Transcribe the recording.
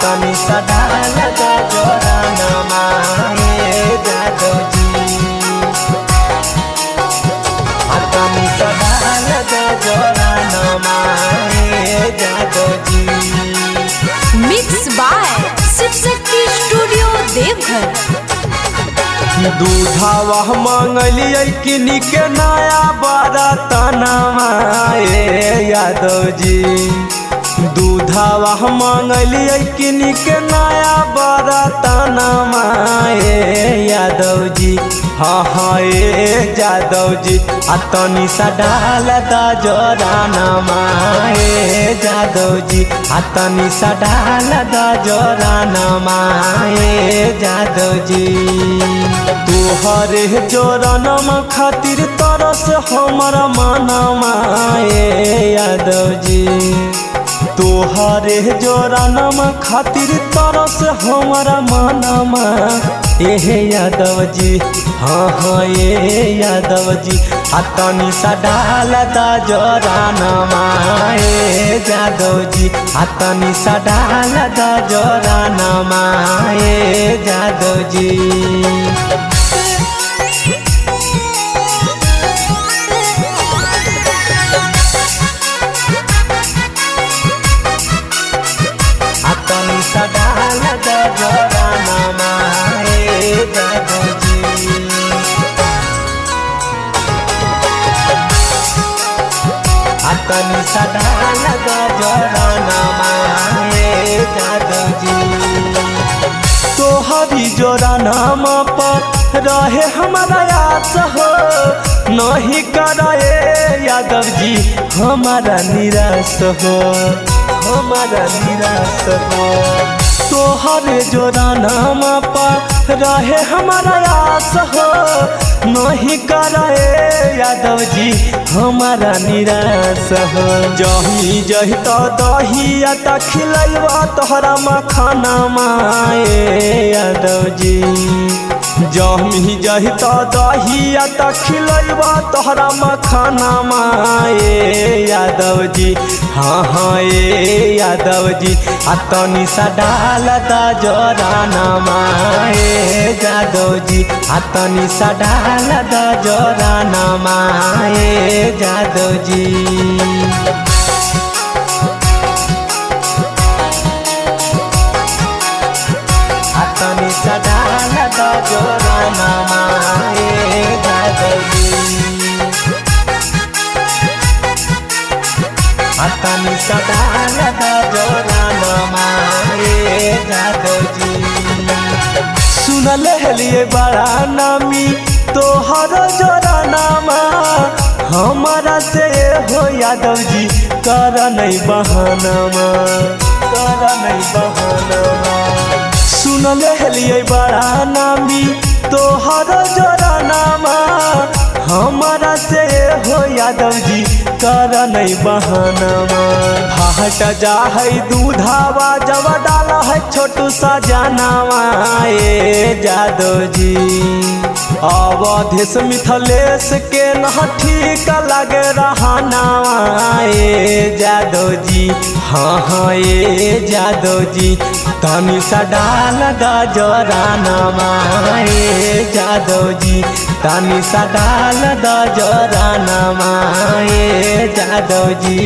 तनी सा डाल दा जोरा नमा जादव जी, तनी सा डाल दा जोरा नमा Jadav ji. Mix by Shiv Shakti studio Deoghar. दूधावा मंगलिए किनी के नया बरतनवा यादव जी, दूधावा मंगलिए किनी के नया बरतनवा यादव जी। हाँ हाँ यादव जी, तनी सा डाल दा जोरा नमा यादव जी, तनी सा डाल दा जोरा नमा यादव जी। तोहरे जोरा नमा खातिर तरस हमारा मनवा यादव जी, तोहरे जोरा नमा खातिर तरस हमारा मनवा यादव जी। हाँ हाँ यादव जी, तनी सा डाल दा जोरा नमा यादव जी, तनी सा डाल दा जोरा नमा यादव जी। तनी सा डाल दा जोरा नमा यादव जी, तनी सा डाल दा जोरा नमा यादव जी। तोहरी जोरा नामा पर रहे हमारा आस हो, नहीं करे यादव जी हमारा निराश हो, हमारा निराश हो। तोहरे जोरा नामा पर रहे हमारा आस हो, नहीं करे यादव जी हमारा निराश हो। जही जही तो दहिया त खिलैबा तोहरा मखाना यादव जी, जही जही तो दहिया त खिलैबा तोहरा मखाना यादव जी। हाँ हाँ यादव जी, तनी सा डाल दा जोरा नमा यादव जी, तनी सा डाल दा जोरा नमा यादव जी। तनी सा डाल दा जोरा नमा यादव जी, तनी सा डाल दा जोरा नमा यादव जी। सुनल हलिए बड़ा नामी तोहर जोरा नामा, हमारा से हो यादव जी कर नहीं बहानामा, कर नहीं बहानामा। सुनल हलिए बड़ा नामी तोहर जोरा नामा, हमारा से हो यादव जी कर नहीं बहानामा। हट जा है दूधावा जब डाला है छोटू सा जानवा यादव जी। अवधेश मिथलेश के न ठीक लगे रहनावा यादव जी। हाँ हाँ यादव जी, तनी सा डाल दा जोरा नमा यादव जी, तनी सा डाल दा जोरा नमा यादव जी।